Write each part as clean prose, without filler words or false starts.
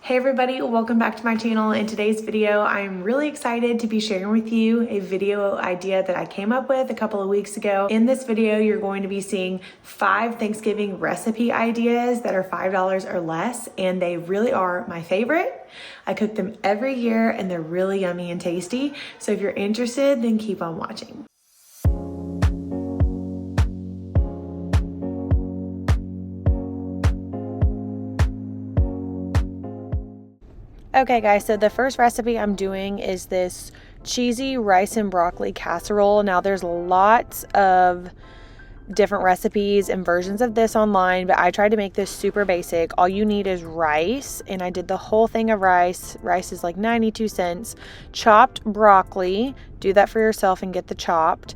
Hey everybody, welcome back to my channel. In today's video, I'm really excited to be sharing with you a video idea that I came up with a couple of weeks ago. In this video, you're going to be seeing 5 Thanksgiving recipe ideas that are $5 or less, and they really are my favorite. I cook them every year and they're really yummy and tasty. So if you're interested, then keep on watching. Okay guys, so the first recipe I'm doing is this cheesy rice and broccoli casserole. Now there's lots of different recipes and versions of this online, but I tried to make this super basic. All you need is rice, and I did the whole thing of rice. Rice is like 92 cents. Chopped broccoli, do that for yourself and get the chopped.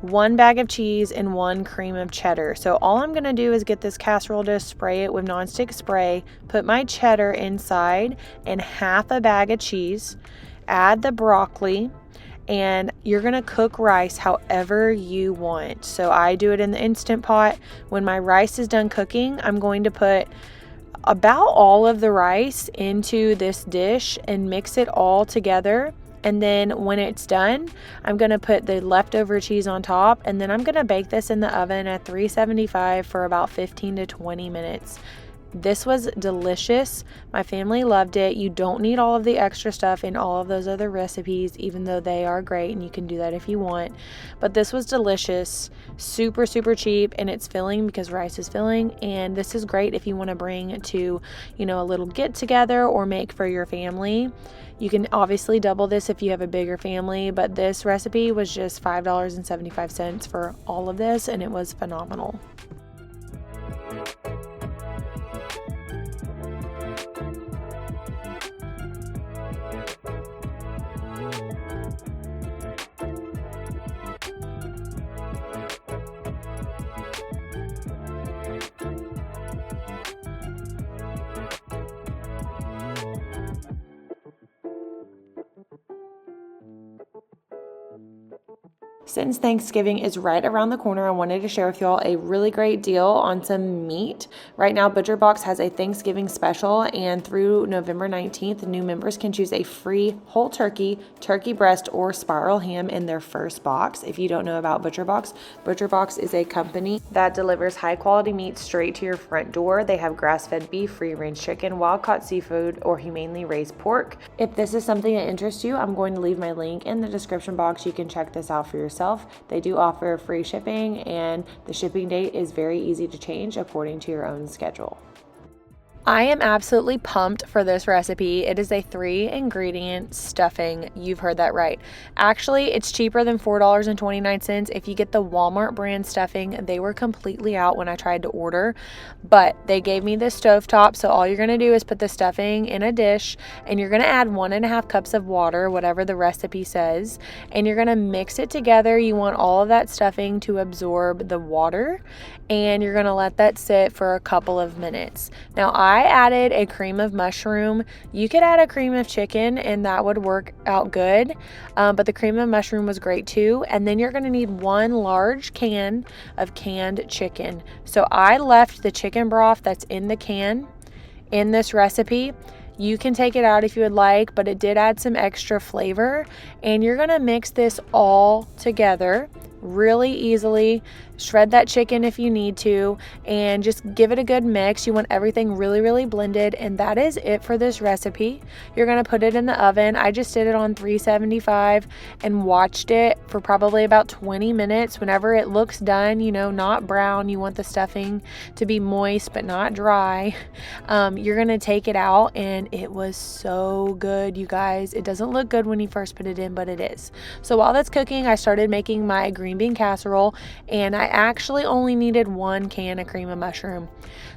1 bag of cheese and 1 cream of cheddar. So all I'm gonna do is get this casserole to spray it with nonstick spray, put my cheddar inside and half a bag of cheese, add the broccoli, and you're gonna cook rice however you want. So I do it in the Instant Pot. When my rice is done cooking, I'm going to put about all of the rice into this dish and mix it all together. And then when it's done, I'm going to put the leftover cheese on top, and then I'm going to bake this in the oven at 375 for about 15 to 20 minutes. This was delicious. My family loved it. You don't need all of the extra stuff in all of those other recipes, even though they are great and you can do that if you want. But this was delicious, super, super cheap, and it's filling because rice is filling. And this is great if you want to bring to, a little get together or make for your family. You can obviously double this if you have a bigger family, but this recipe was just $5.75 for all of this, and it was phenomenal. Since Thanksgiving is right around the corner, I wanted to share with y'all a really great deal on some meat. Right now, ButcherBox has a Thanksgiving special, and through November 19th, new members can choose a free whole turkey, turkey breast, or spiral ham in their first box. If you don't know about ButcherBox, ButcherBox is a company that delivers high-quality meat straight to your front door. They have grass-fed beef, free-range chicken, wild-caught seafood, or humanely raised pork. If this is something that interests you, I'm going to leave my link in the description box. You can check this out for yourself. They do offer free shipping, and the shipping date is very easy to change according to your own schedule. I am absolutely pumped for this recipe. It is a 3-ingredient stuffing. You've heard that right. Actually, it's cheaper than $4.29 if you get the Walmart brand stuffing. They were completely out when I tried to order, but they gave me this stovetop. So all you're gonna do is put the stuffing in a dish, and you're gonna add 1.5 cups of water, whatever the recipe says, and you're gonna mix it together. You want all of that stuffing to absorb the water, and you're gonna let that sit for a couple of minutes. Now, I added a cream of mushroom. You could add a cream of chicken and that would work out good, but the cream of mushroom was great too. And then you're going to need 1 large can of canned chicken. So I left the chicken broth that's in the can in this recipe. You can take it out if you would like, but it did add some extra flavor. And you're going to mix this all together really easily. Shred that chicken if you need to, and just give it a good mix. You want everything really, really blended, and that is it for this recipe. You're gonna put it in the oven. I just did it on 375 and watched it for probably about 20 minutes. Whenever it looks done, not brown, you want the stuffing to be moist but not dry. You're gonna take it out, and it was so good, you guys. It doesn't look good when you first put it in, but it is. So while that's cooking, I started making my green bean casserole, and I actually only needed 1 can of cream of mushroom.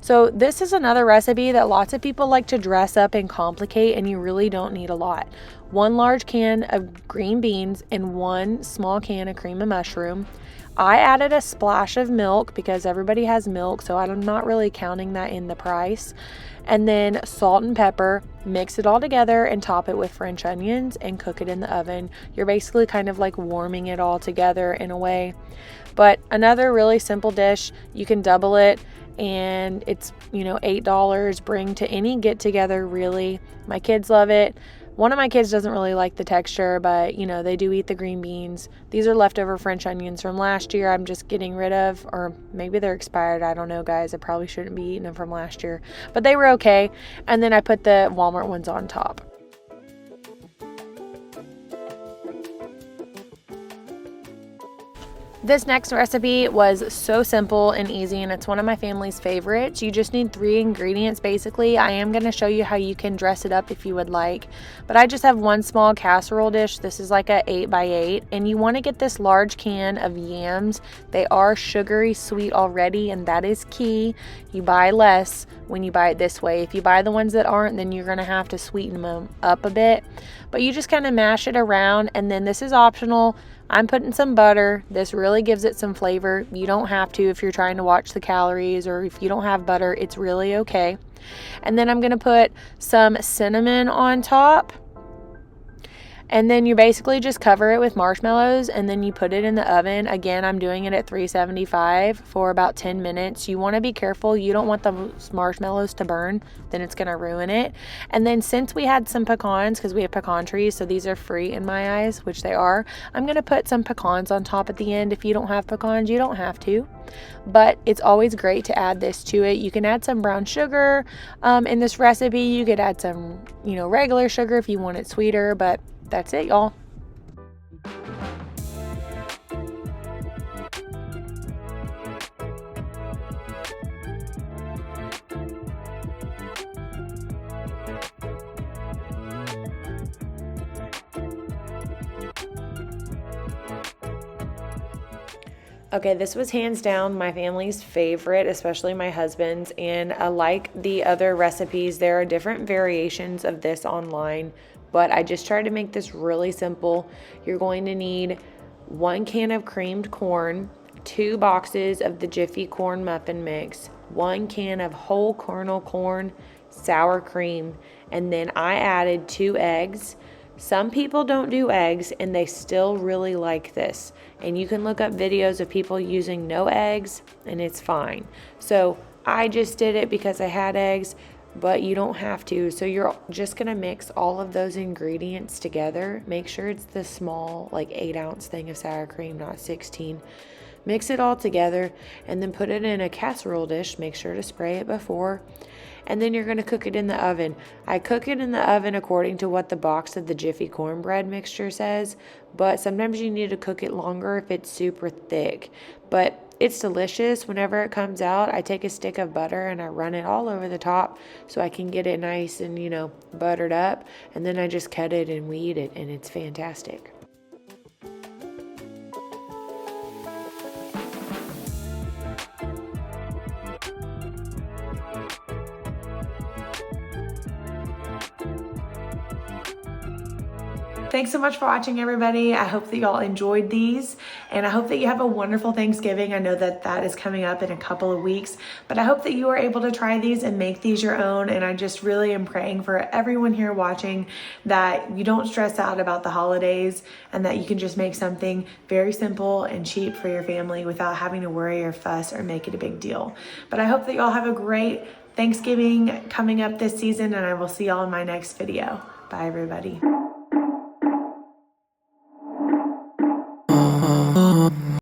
So this is another recipe that lots of people like to dress up and complicate, and you really don't need a lot. 1 large can of green beans and 1 small can of cream of mushroom. I added a splash of milk because everybody has milk, so I'm not really counting that in the price. And then salt and pepper, mix it all together and top it with French onions and cook it in the oven. You're basically kind of like warming it all together in a way. But another really simple dish, you can double it and it's, you know, $8. Bring to any get-together, really. My kids love it. One of my kids doesn't really like the texture, but, you know, they do eat the green beans. These are leftover French onions from last year I'm just getting rid of, or maybe they're expired. I don't know, guys. I probably shouldn't be eating them from last year, but they were okay. And then I put the Walmart ones on top. This next recipe was so simple and easy, and it's one of my family's favorites. You just need 3 ingredients basically. I am going to show you how you can dress it up if you would like, but I just have one small casserole dish. This is like a 8x8, and you want to get this large can of yams. They are sugary sweet already, and that is key. You buy less when you buy it this way. If you buy the ones that aren't, then you're going to have to sweeten them up a bit, but you just kind of mash it around. And then this is optional. I'm putting some butter. This really gives it some flavor. You don't have to if you're trying to watch the calories, or if you don't have butter, it's really okay. And then I'm going to put some cinnamon on top. And then you basically just cover it with marshmallows, and then you put it in the oven. Again, I'm doing it at 375 for about 10 minutes. You want to be careful. You don't want the marshmallows to burn. Then it's going to ruin it. And then since we had some pecans, because we have pecan trees, so these are free in my eyes, which they are, I'm going to put some pecans on top at the end. If you don't have pecans, you don't have to. But it's always great to add this to it. You can add some brown sugar in this recipe. You could add some, you know, regular sugar if you want it sweeter, but that's it, y'all. Okay, this was hands down my family's favorite, especially my husband's, and like the other recipes, there are different variations of this online, but I just tried to make this really simple. You're going to need 1 can of creamed corn, 2 boxes of the Jiffy corn muffin mix, 1 can of whole kernel corn, sour cream, and then I added 2 eggs. Some people don't do eggs and they still really like this. And you can look up videos of people using no eggs and it's fine. So I just did it because I had eggs, but you don't have to. So you're just gonna mix all of those ingredients together. Make sure it's the small, like 8-ounce thing of sour cream, not 16. Mix it all together and then put it in a casserole dish. Make sure to spray it before. And then you're going to cook it in the oven. I cook it in the oven according to what the box of the Jiffy cornbread mixture says, but sometimes you need to cook it longer if it's super thick. But it's delicious. Whenever it comes out, I take a stick of butter and I run it all over the top so I can get it nice and, you know, buttered up. And then I just cut it and we eat it, and it's fantastic. Thanks so much for watching, everybody. I hope that y'all enjoyed these, and I hope that you have a wonderful Thanksgiving. I know that that is coming up in a couple of weeks, but I hope that you are able to try these and make these your own. And I just really am praying for everyone here watching that you don't stress out about the holidays, and that you can just make something very simple and cheap for your family without having to worry or fuss or make it a big deal. But I hope that y'all have a great Thanksgiving coming up this season, and I will see y'all in my next video. Bye, everybody.